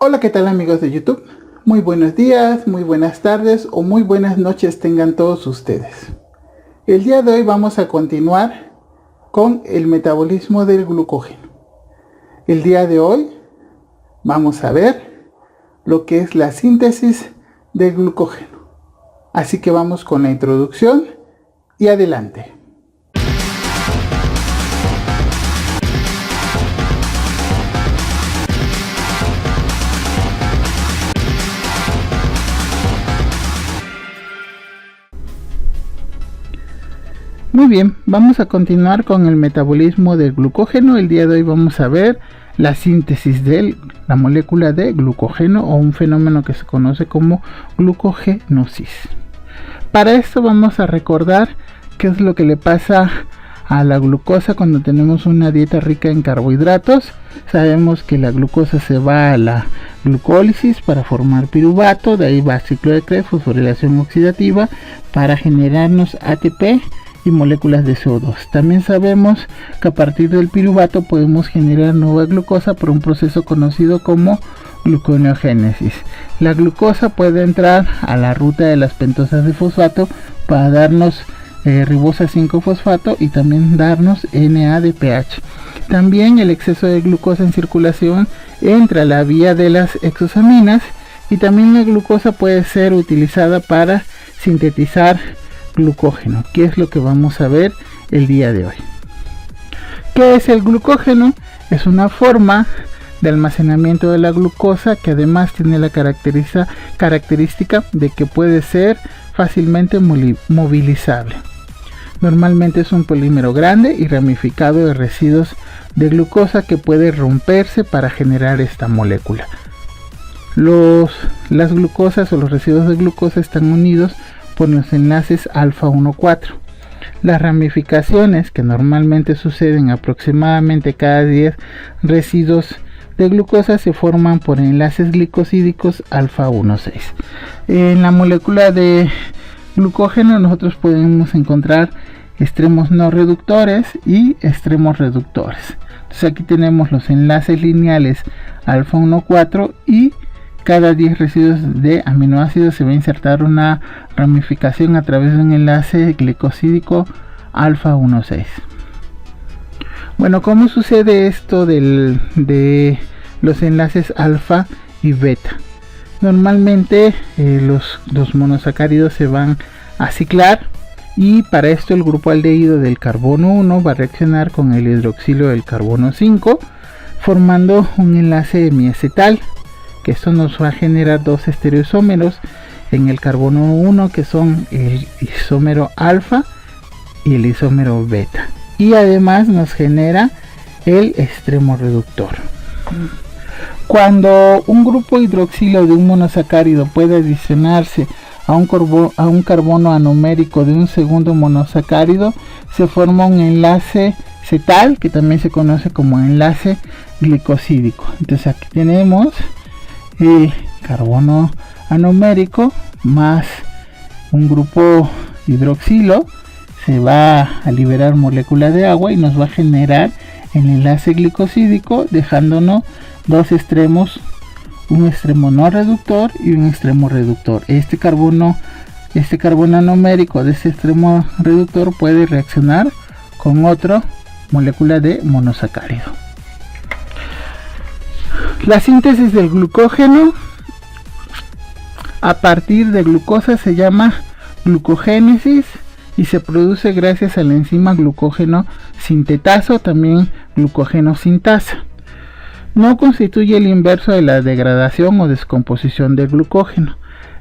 Hola, ¿qué tal amigos de YouTube? Muy buenos días, muy buenas tardes o muy buenas noches tengan todos ustedes. El día de hoy vamos a continuar con el metabolismo del glucógeno. El día de hoy vamos a ver lo que es la síntesis del glucógeno. Así que vamos con la introducción y adelante. Muy bien, vamos a continuar con el metabolismo del glucógeno. El día de hoy vamos a ver la síntesis de la molécula de glucógeno o un fenómeno que se conoce como glucogénesis. Para esto vamos a recordar qué es lo que le pasa a la glucosa cuando tenemos una dieta rica en carbohidratos. Sabemos que la glucosa se va a la glucólisis para formar piruvato, de ahí va al ciclo de Krebs, fosforilación oxidativa, para generarnos ATP y moléculas de CO2. También sabemos que a partir del piruvato podemos generar nueva glucosa por un proceso conocido como gluconeogénesis. La glucosa puede entrar a la ruta de las pentosas de fosfato para darnos ribosa 5-fosfato y también darnos NADPH. También el exceso de glucosa en circulación entra a la vía de las exosaminas y también la glucosa puede ser utilizada para sintetizar glucógeno, que es lo que vamos a ver el día de hoy. ¿Qué es el glucógeno? Es una forma de almacenamiento de la glucosa que además tiene la característica de que puede ser fácilmente movilizable. Normalmente es un polímero grande y ramificado de residuos de glucosa que puede romperse para generar esta molécula. Las glucosas o los residuos de glucosa están unidos por los enlaces alfa 1,4. Las ramificaciones, que normalmente suceden aproximadamente cada 10 residuos de glucosa, se forman por enlaces glicosídicos alfa 1,6. En la molécula de glucógeno nosotros podemos encontrar extremos no reductores y extremos reductores. Entonces aquí tenemos los enlaces lineales alfa 1,4 y cada 10 residuos de aminoácidos se va a insertar una ramificación a través de un enlace glicosídico alfa 1,6. Bueno, ¿cómo sucede esto de los enlaces alfa y beta? Normalmente los monosacáridos se van a ciclar y para esto el grupo aldehído del carbono 1 va a reaccionar con el hidroxilo del carbono 5 formando un enlace hemiacetal, que esto nos va a generar dos estereoisómeros en el carbono 1 que son el isómero alfa y el isómero beta, y además nos genera el extremo reductor. Cuando un grupo hidroxilo de un monosacárido puede adicionarse a un carbono anomérico de un segundo monosacárido, se forma un enlace cetal que también se conoce como enlace glicosídico. Entonces aquí tenemos el carbono anomérico más un grupo hidroxilo, se va a liberar molécula de agua y nos va a generar el enlace glicosídico, dejándonos dos extremos, un extremo no reductor y un extremo reductor. Este carbono anomérico de este extremo reductor puede reaccionar con otra molécula de monosacárido. La síntesis del glucógeno a partir de glucosa se llama glucogénesis y se produce gracias a la enzima glucógeno sintetasa o también glucógeno sintasa. No constituye el inverso de la degradación o descomposición del glucógeno.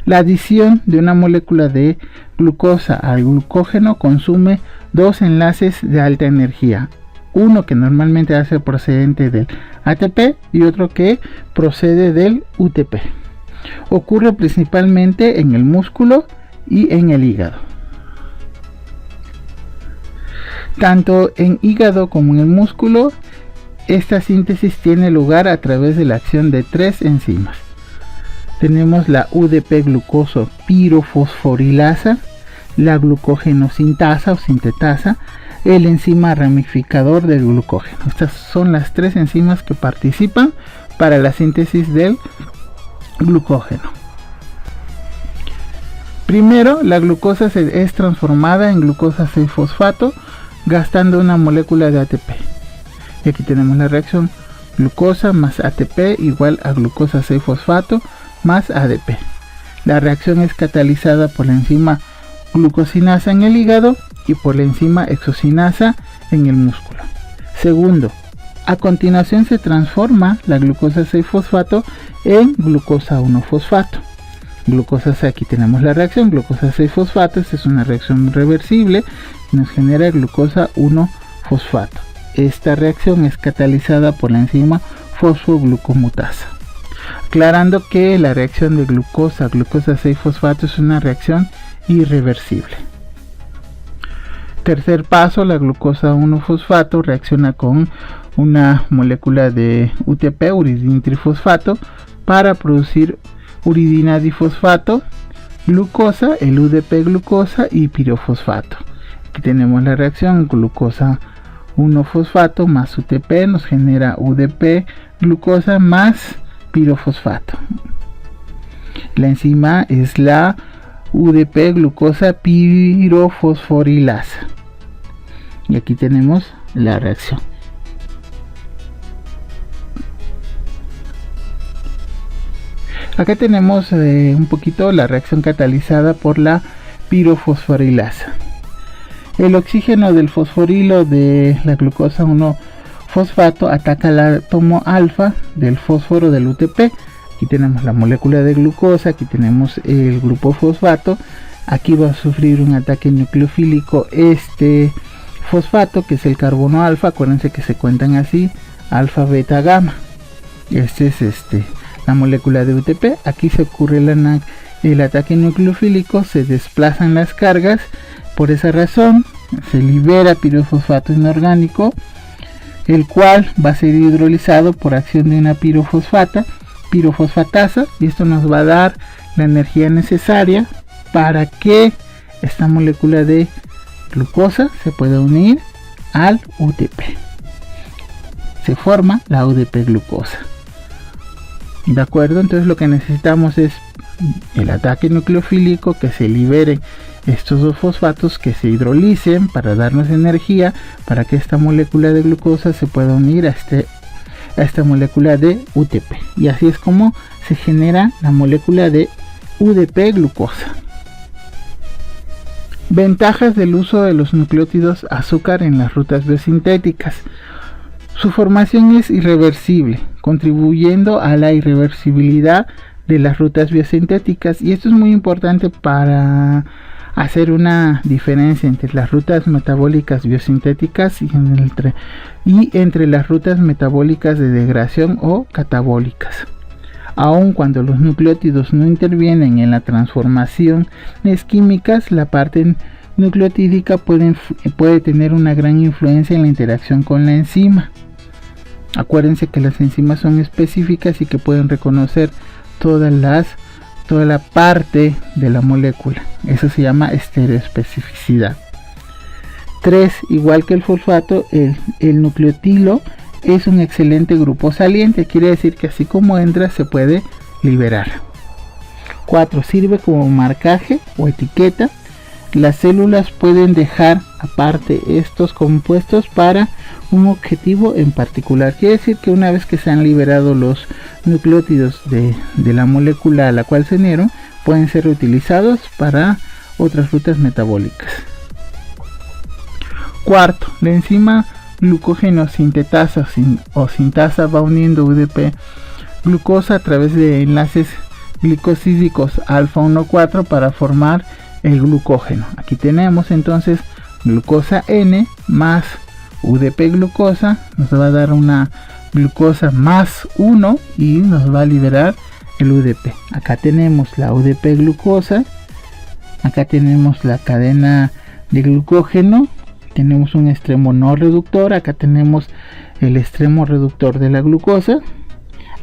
La adición de una molécula de glucosa al glucógeno consume dos enlaces de alta energía, uno que normalmente va a ser procedente del ATP y otro que procede del UTP. Ocurre principalmente en el músculo y en el hígado. Tanto en hígado como en el músculo, esta síntesis tiene lugar a través de la acción de tres enzimas. Tenemos la UDP glucoso pirofosforilasa, la glucogenosintasa o sintetasa, el enzima ramificador del glucógeno. Estas son las tres enzimas que participan para la síntesis del glucógeno. Primero, la glucosa es transformada en glucosa 6-fosfato gastando una molécula de ATP. Y aquí tenemos la reacción glucosa más ATP igual a glucosa 6-fosfato más ADP. La reacción es catalizada por la enzima glucosinasa en el hígado y por la enzima exocinasa en el músculo. Segundo, a continuación se transforma la glucosa 6-fosfato en glucosa 1-fosfato. Aquí tenemos la reacción glucosa 6-fosfato, esta es una reacción reversible y nos genera glucosa 1-fosfato. Esta reacción es catalizada por la enzima fosfoglucomutasa. Aclarando que la reacción de glucosa 6-fosfato es una reacción irreversible. Tercer paso, la glucosa 1-fosfato reacciona con una molécula de UTP, uridina trifosfato, para producir uridina difosfato, glucosa, el UDP glucosa y pirofosfato. Aquí tenemos la reacción glucosa 1-fosfato más UTP nos genera UDP glucosa más pirofosfato. La enzima es la UDP glucosa pirofosforilasa. Y aquí tenemos la reacción. Acá tenemos un poquito la reacción catalizada por la pirofosforilasa. El oxígeno del fosforilo de la glucosa 1-fosfato ataca el átomo alfa del fósforo del UTP. Aquí tenemos la molécula de glucosa, aquí tenemos el grupo fosfato. Aquí va a sufrir un ataque nucleofílico este fosfato, que es el carbono alfa. Acuérdense que se cuentan así: alfa, beta, gamma. Este es la molécula de UTP. Aquí se ocurre el ataque nucleofílico, se desplazan las cargas. Por esa razón se libera pirofosfato inorgánico, el cual va a ser hidrolizado por acción de una pirofosfatasa, y esto nos va a dar la energía necesaria para que esta molécula de glucosa se pueda unir al UTP. Se forma la UDP glucosa. ¿De acuerdo? Entonces lo que necesitamos es el ataque nucleofílico, que se liberen estos dos fosfatos, que se hidrolicen para darnos energía para que esta molécula de glucosa se pueda unir a esta molécula de UTP, y así es como se genera la molécula de UDP glucosa. Ventajas del uso de los nucleótidos azúcar en las rutas biosintéticas. Su formación es irreversible, contribuyendo a la irreversibilidad de las rutas biosintéticas, y esto es muy importante para hacer una diferencia entre las rutas metabólicas biosintéticas y entre las rutas metabólicas de degradación o catabólicas. Aun cuando los nucleótidos no intervienen en la transformación químicas, la parte nucleotídica puede tener una gran influencia en la interacción con la enzima. Acuérdense que las enzimas son específicas y que pueden reconocer toda la parte de la molécula. Eso se llama estereoespecificidad. 3. Igual que el fosfato, el nucleotilo es un excelente grupo saliente, quiere decir que así como entra se puede liberar. 4. Sirve como marcaje o etiqueta. Las células pueden dejar aparte estos compuestos para un objetivo en particular. Quiere decir que una vez que se han liberado los nucleótidos de la molécula a la cual se unieron, pueden ser utilizados para otras rutas metabólicas. 4. La enzima glucógeno sintetasa o sintasa va uniendo UDP glucosa a través de enlaces glicosídicos alfa 1,4 para formar el glucógeno. Aquí tenemos entonces glucosa N más UDP glucosa, nos va a dar una glucosa más 1 y nos va a liberar el UDP. Acá tenemos la UDP glucosa, acá tenemos la cadena de glucógeno, tenemos un extremo no reductor, acá tenemos el extremo reductor de la glucosa,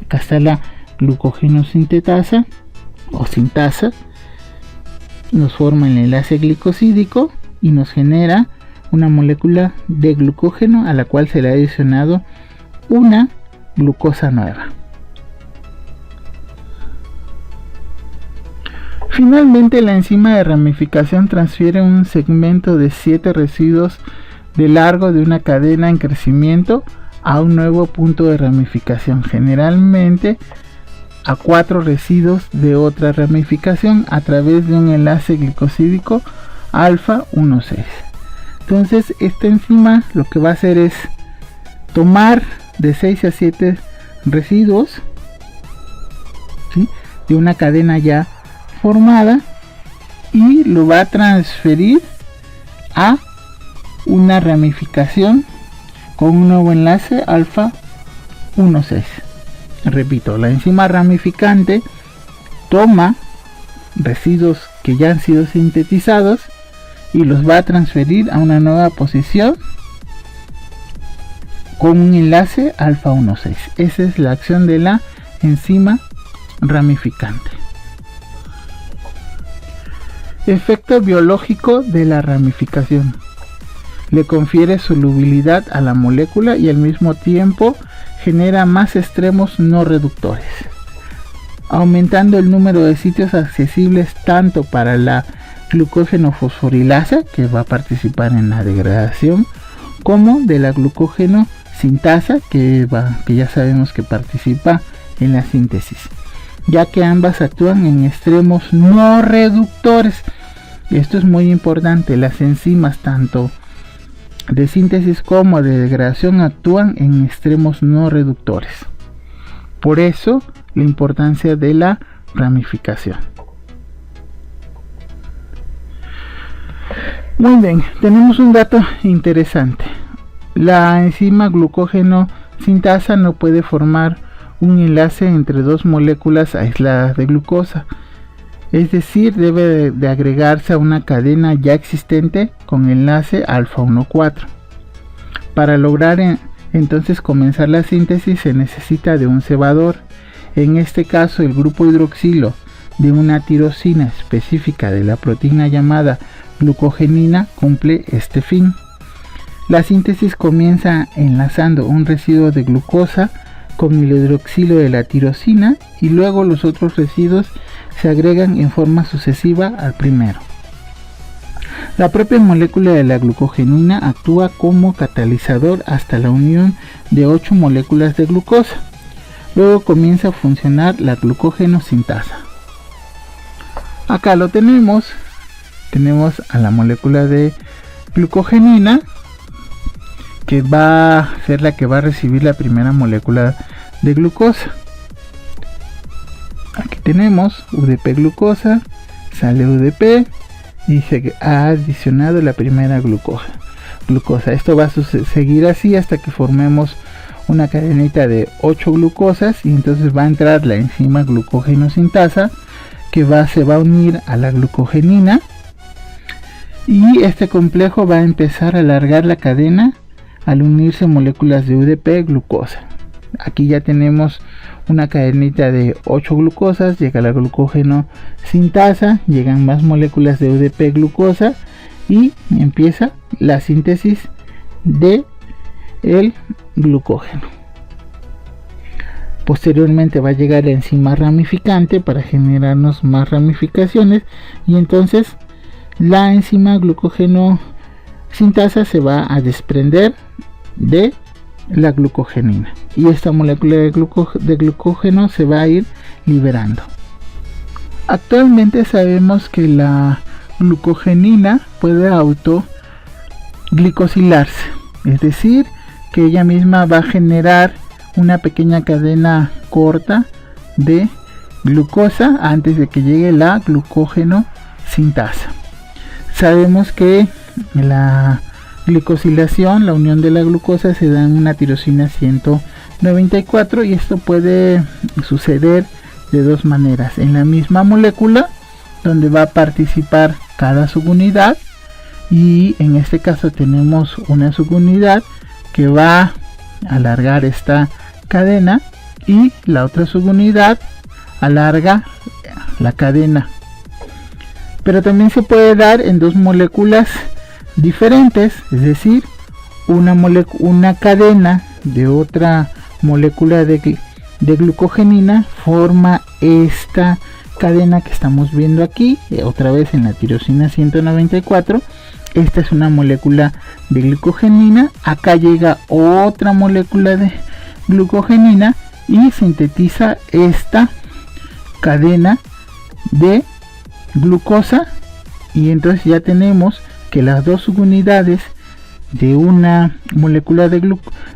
acá está la glucógeno sintetasa o sintasa, nos forma el enlace glicosídico y nos genera una molécula de glucógeno a la cual se le ha adicionado una glucosa nueva. Finalmente, la enzima de ramificación transfiere un segmento de 7 residuos de largo de una cadena en crecimiento a un nuevo punto de ramificación, generalmente a 4 residuos de otra ramificación a través de un enlace glicosídico alfa 1,6. Entonces esta enzima lo que va a hacer es tomar de 6 a 7 residuos, ¿sí?, de una cadena ya formada y lo va a transferir a una ramificación con un nuevo enlace alfa 1,6. Repito, la enzima ramificante toma residuos que ya han sido sintetizados y los va a transferir a una nueva posición con un enlace alfa 1,6. Esa es la acción de la enzima ramificante. Efecto biológico de la ramificación: le confiere solubilidad a la molécula y al mismo tiempo genera más extremos no reductores, aumentando el número de sitios accesibles tanto para la glucógeno fosforilasa, que va a participar en la degradación, como de la glucógeno sintasa, que ya sabemos que participa en la síntesis, ya que ambas actúan en extremos no reductores. Esto es muy importante. Las enzimas tanto de síntesis como de degradación actúan en extremos no reductores. Por eso la importancia de la ramificación. Muy bien, tenemos un dato interesante. La enzima glucógeno sintasa no puede formar un enlace entre dos moléculas aisladas de glucosa. Es decir, debe de agregarse a una cadena ya existente con enlace alfa 1,4. Para lograr entonces comenzar la síntesis se necesita de un cebador. En este caso, el grupo hidroxilo de una tirosina específica de la proteína llamada glucogenina cumple este fin. La síntesis comienza enlazando un residuo de glucosa con el hidroxilo de la tirosina y luego los otros residuos se agregan en forma sucesiva al primero. La propia molécula de la glucogenina actúa como catalizador hasta la unión de 8 moléculas de glucosa. Luego comienza a funcionar la glucógeno sintasa. Acá lo tenemos a la molécula de glucogenina, que va a ser la que va a recibir la primera molécula de glucosa. Aquí tenemos UDP glucosa, sale UDP y se ha adicionado la primera glucosa. Esto va a seguir así hasta que formemos una cadenita de 8 glucosas y entonces va a entrar la enzima glucógeno sintasa que se va a unir a la glucogenina y este complejo va a empezar a alargar la cadena al unirse moléculas de UDP glucosa. Aquí ya tenemos una cadenita de 8 glucosas, llega la glucógeno sintasa, llegan más moléculas de UDP glucosa y empieza la síntesis de el glucógeno. Posteriormente va a llegar la enzima ramificante para generarnos más ramificaciones y entonces la enzima glucógeno sintasa se va a desprender de la glucogenina y esta molécula de glucógeno se va a ir liberando. Actualmente sabemos que la glucogenina puede autoglicosilarse, es decir, que ella misma va a generar una pequeña cadena corta de glucosa antes de que llegue la glucógeno sintasa. Sabemos que la glicosilación, la unión de la glucosa, se da en una tirosina 194 y esto puede suceder de dos maneras: en la misma molécula donde va a participar cada subunidad, y en este caso tenemos una subunidad que va a alargar esta cadena y la otra subunidad alarga la cadena. Pero también se puede dar en dos moléculas diferentes, es decir, una cadena de otra molécula de glucogenina forma esta cadena que estamos viendo aquí, otra vez en la tirosina 194. Esta es una molécula de glucogenina. Acá llega otra molécula de glucogenina y sintetiza esta cadena de glucosa, y entonces ya tenemos que las dos subunidades de una molécula de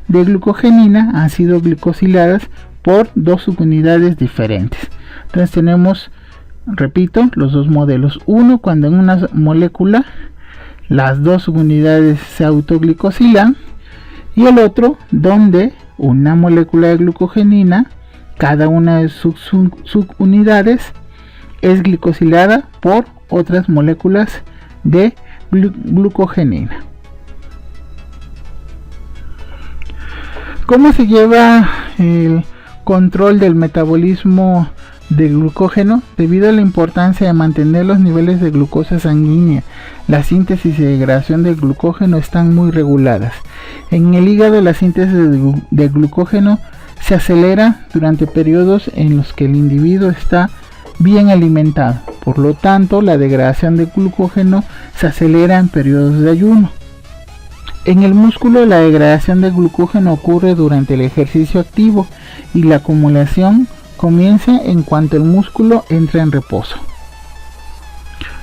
glucogenina han sido glicosiladas por dos subunidades diferentes. Entonces tenemos, repito, los dos modelos. Uno, cuando en una molécula las dos subunidades se autoglicosilan, y el otro donde una molécula de glucogenina, cada una de sus subunidades es glicosilada por otras moléculas de glucogenina. ¿Cómo se lleva el control del metabolismo del glucógeno? Debido a la importancia de mantener los niveles de glucosa sanguínea, la síntesis y degradación del glucógeno están muy reguladas. En el hígado, la síntesis de glucógeno se acelera durante periodos en los que el individuo está bien alimentado. Por lo tanto, la degradación del glucógeno se acelera en periodos de ayuno. En el músculo, la degradación de glucógeno ocurre durante el ejercicio activo y la acumulación comienza en cuanto el músculo entra en reposo.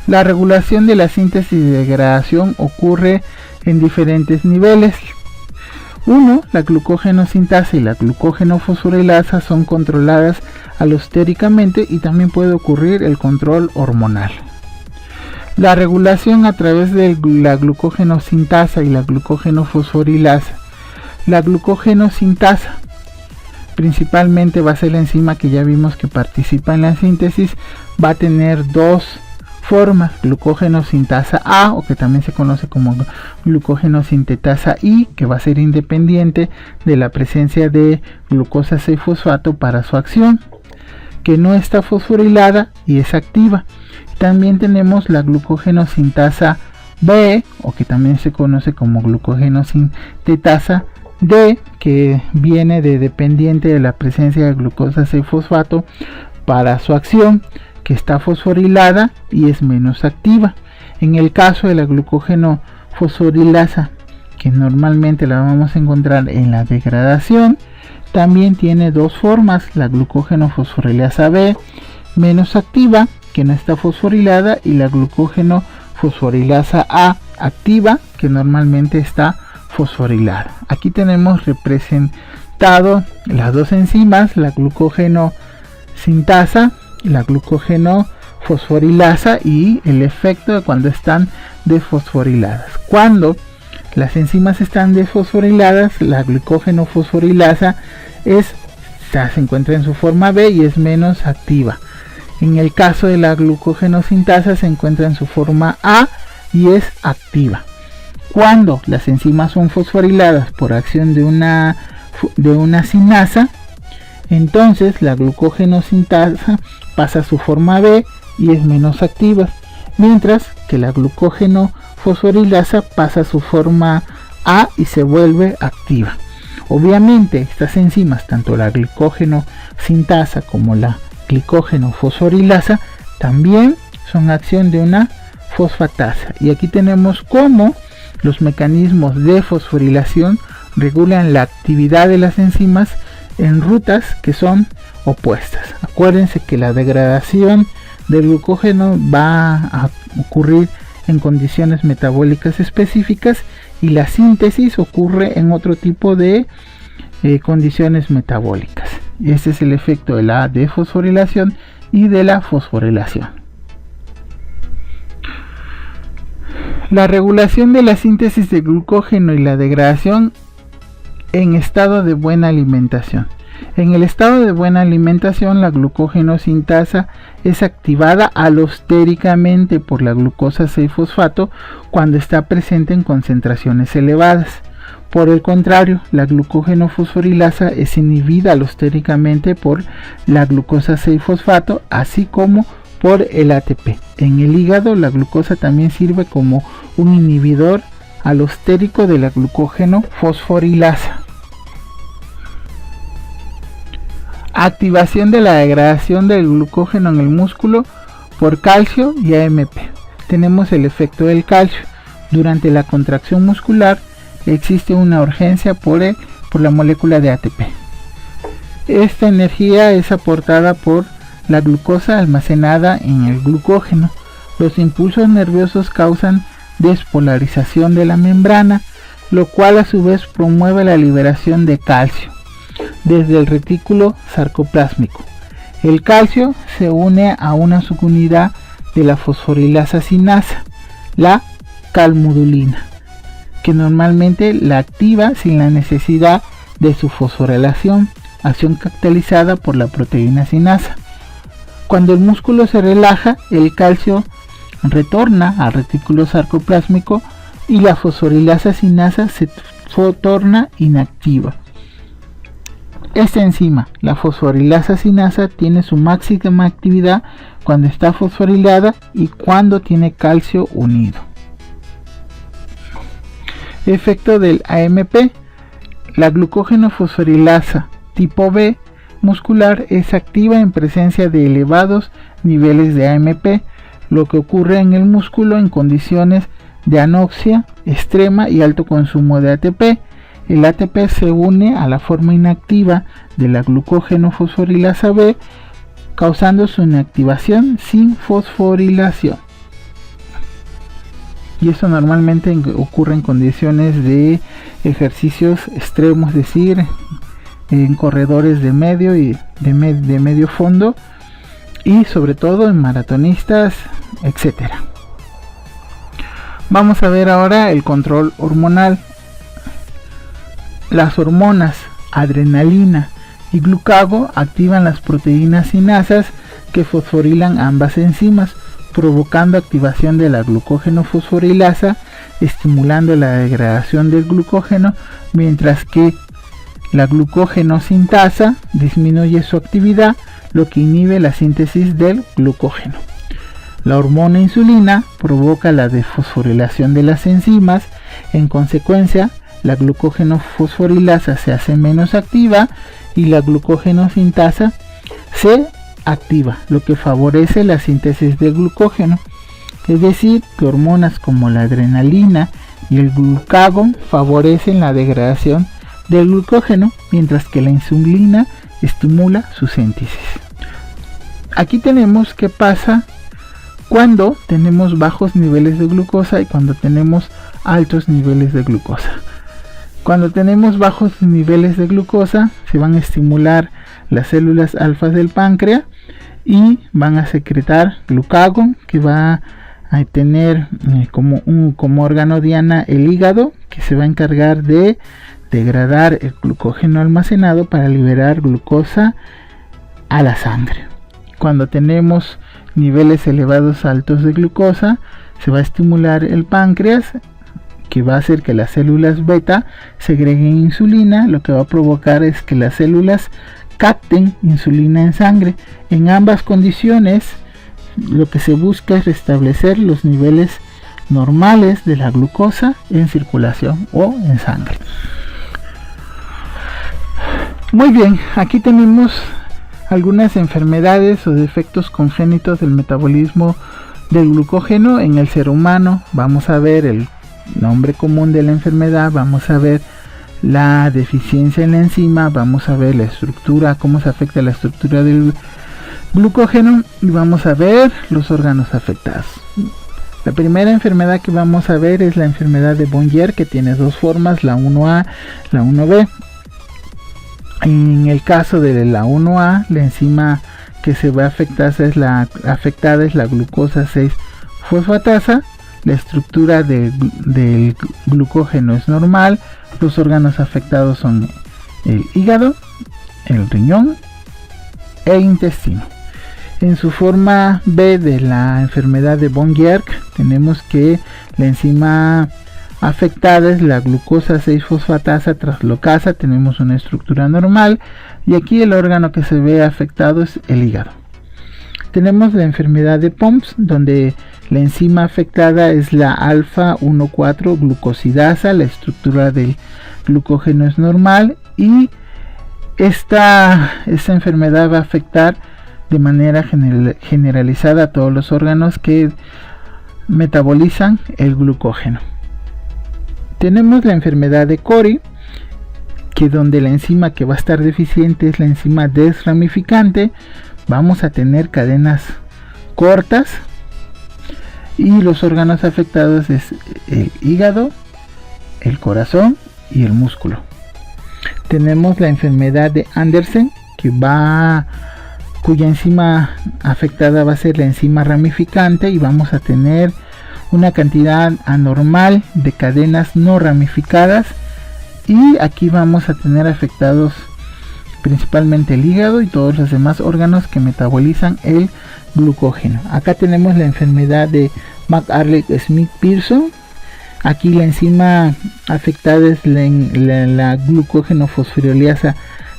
La regulación de la síntesis y degradación ocurre en diferentes niveles. 1. La glucógeno sintasa y la glucógeno fosforilasa son controladas alostéricamente, y también puede ocurrir el control hormonal. La regulación a través de la glucógeno sintasa y la glucógeno fosforilasa. La glucógeno sintasa principalmente va a ser la enzima que ya vimos que participa en la síntesis. Va a tener dos formas: glucógeno sintasa A, o que también se conoce como glucógeno sintetasa I, que va a ser independiente de la presencia de glucosa 6-fosfato para su acción, que no está fosforilada y es activa. También tenemos la glucógeno sintasa B, o que también se conoce como glucógeno sintetasa D, que viene de dependiente de la presencia de glucosa 6-fosfato para su acción, que está fosforilada y es menos activa. En el caso de la glucógeno fosforilasa, que normalmente la vamos a encontrar en la degradación, también tiene dos formas: la glucógeno fosforilasa B, menos activa, que no está fosforilada, y la glucógeno fosforilasa A, activa, que normalmente está fosforilada. Aquí tenemos representado las dos enzimas, la glucógeno sintasa, la glucógeno fosforilasa, y el efecto de cuando están desfosforiladas. Cuando las enzimas están desfosforiladas, la glucógeno fosforilasa se encuentra en su forma B y es menos activa. En el caso de la glucógeno sintasa, se encuentra en su forma A y es activa. Cuando las enzimas son fosforiladas por acción de una sinasa, entonces la glucógeno sintasa pasa a su forma B y es menos activa, mientras que la glucógeno fosforilasa pasa a su forma A y se vuelve activa. Obviamente estas enzimas, tanto la glucógeno sintasa como la glucógeno fosforilasa, también son acción de una fosfatasa. Y aquí tenemos cómo los mecanismos de fosforilación regulan la actividad de las enzimas en rutas que son opuestas. Acuérdense que la degradación del glucógeno va a ocurrir en condiciones metabólicas específicas, y la síntesis ocurre en otro tipo de condiciones metabólicas. Ese es el efecto de la desfosforilación y de la fosforilación. La regulación de la síntesis de glucógeno y la degradación en estado de buena alimentación. En el estado de buena alimentación, la glucógeno sintasa es activada alostéricamente por la glucosa 6-fosfato cuando está presente en concentraciones elevadas. Por el contrario, la glucógeno fosforilasa es inhibida alostéricamente por la glucosa 6-fosfato, así como por el ATP. En el hígado, la glucosa también sirve como un inhibidor alostérico de la glucógeno fosforilasa. Activación de la degradación del glucógeno en el músculo por calcio y AMP. Tenemos el efecto del calcio. Durante la contracción muscular existe una urgencia por la molécula de ATP. Esta energía es aportada por la glucosa almacenada en el glucógeno. Los impulsos nerviosos causan despolarización de la membrana, lo cual a su vez promueve la liberación de calcio desde el retículo sarcoplásmico. El calcio se une a una subunidad de la fosforilasa sinasa, la calmodulina, que normalmente la activa sin la necesidad de su fosforilación, acción catalizada por la proteína sinasa. Cuando el músculo se relaja, el calcio retorna al retículo sarcoplásmico y la fosforilasa sinasa se torna inactiva. Esta enzima, la fosforilasa sinasa, tiene su máxima actividad cuando está fosforilada y cuando tiene calcio unido. Efecto del AMP. La glucógeno fosforilasa tipo B muscular es activa en presencia de elevados niveles de AMP, lo que ocurre en el músculo en condiciones de anoxia extrema y alto consumo de ATP. El ATP se une a la forma inactiva de la glucógeno fosforilasa B, causando su inactivación sin fosforilación. Y eso normalmente ocurre en condiciones de ejercicios extremos, es decir, en corredores de medio y de medio fondo, y sobre todo en maratonistas, etc. Vamos a ver ahora el control hormonal. Las hormonas adrenalina y glucago activan las proteínas sinasas que fosforilan ambas enzimas, provocando activación de la glucógeno fosforilasa, estimulando la degradación del glucógeno, mientras que la glucógeno sintasa disminuye su actividad, lo que inhibe la síntesis del glucógeno. La hormona insulina provoca la desfosforilación de las enzimas. En consecuencia, la glucógeno fosforilasa se hace menos activa y la glucógeno sintasa se activa, lo que favorece la síntesis de glucógeno. Es decir, que hormonas como la adrenalina y el glucagon favorecen la degradación del glucógeno, mientras que la insulina estimula su síntesis. Aquí tenemos qué pasa cuando tenemos bajos niveles de glucosa y cuando tenemos altos niveles de glucosa. Cuando tenemos bajos niveles de glucosa, se van a estimular las células alfas del páncreas y van a secretar glucagón, que va a tener como órgano diana el hígado, que se va a encargar de degradar el glucógeno almacenado para liberar glucosa a la sangre. Cuando tenemos niveles elevados altos de glucosa, se va a estimular el páncreas, que va a hacer que las células beta segreguen insulina, lo que va a provocar es que las células capten insulina en sangre. En ambas condiciones, lo que se busca es restablecer los niveles normales de la glucosa en circulación o en sangre. Muy bien, aquí tenemos algunas enfermedades o defectos congénitos del metabolismo del glucógeno en el ser humano. Vamos a ver el nombre común de la enfermedad, vamos a ver la deficiencia en la enzima, vamos a ver la estructura, cómo se afecta la estructura del glucógeno, y vamos a ver los órganos afectados. La primera enfermedad que vamos a ver es la enfermedad de Bonnier, que tiene dos formas, la 1A, la 1B. En el caso de la 1A, la enzima que se va a afectar es la glucosa 6-fosfatasa. La estructura del glucógeno es normal. Los órganos afectados son el hígado, el riñón e intestino. En su forma B de la enfermedad de Bonnier, tenemos que la enzima afectada es la glucosa 6-fosfatasa translocasa. Tenemos una estructura normal, y aquí el órgano que se ve afectado es el hígado. Tenemos la enfermedad de POMS, donde la enzima afectada es la alfa 1,4 glucosidasa. La estructura del glucógeno es normal y Esta enfermedad va a afectar de manera generalizada a todos los órganos que metabolizan el glucógeno. Tenemos la enfermedad de Cori, que donde la enzima que va a estar deficiente es la enzima desramificante. Vamos a tener cadenas cortas y los órganos afectados es el hígado, el corazón y el músculo. Tenemos la enfermedad de Andersen, cuya enzima afectada va a ser la enzima ramificante, y vamos a tener una cantidad anormal de cadenas no ramificadas, y aquí vamos a tener afectados principalmente el hígado y todos los demás órganos que metabolizan el glucógeno. Acá tenemos la enfermedad de McArdle-Smith-Pearson. Aquí la enzima afectada es la glucógeno fosforilasa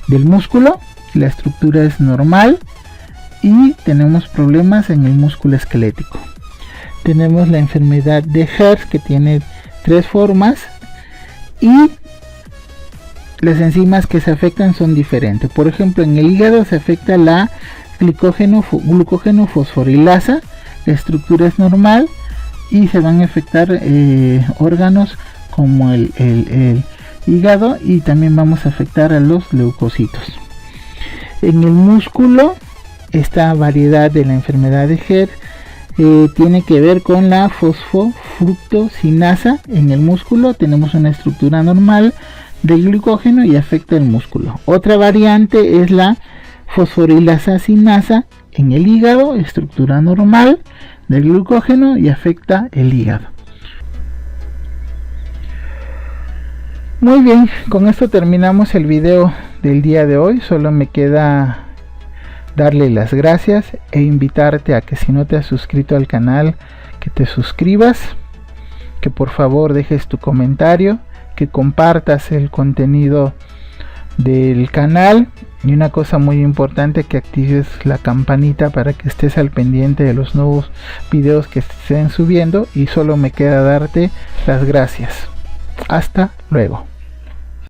del músculo. La estructura es normal y tenemos problemas en el músculo esquelético. Tenemos la enfermedad de Hertz, que tiene 3 formas, y las enzimas que se afectan son diferentes. Por ejemplo, en el hígado se afecta la glucógeno fosforilasa. La estructura es normal y se van a afectar órganos como el hígado, y también vamos a afectar a los leucocitos. En el músculo, esta variedad de la enfermedad de Hertz tiene que ver con la fosfofructosinasa. En el músculo tenemos una estructura normal de glucógeno y afecta el músculo. Otra variante es la fosforilasa sinasa en el hígado, estructura normal del glucógeno y afecta el hígado. Muy bien, con esto terminamos el video del día de hoy. Solo me queda darle las gracias e invitarte a que, si no te has suscrito al canal, que te suscribas, que por favor dejes tu comentario, que compartas el contenido del canal, y una cosa muy importante, que actives la campanita para que estés al pendiente de los nuevos videos que estén subiendo. Y solo me queda darte las gracias. Hasta luego.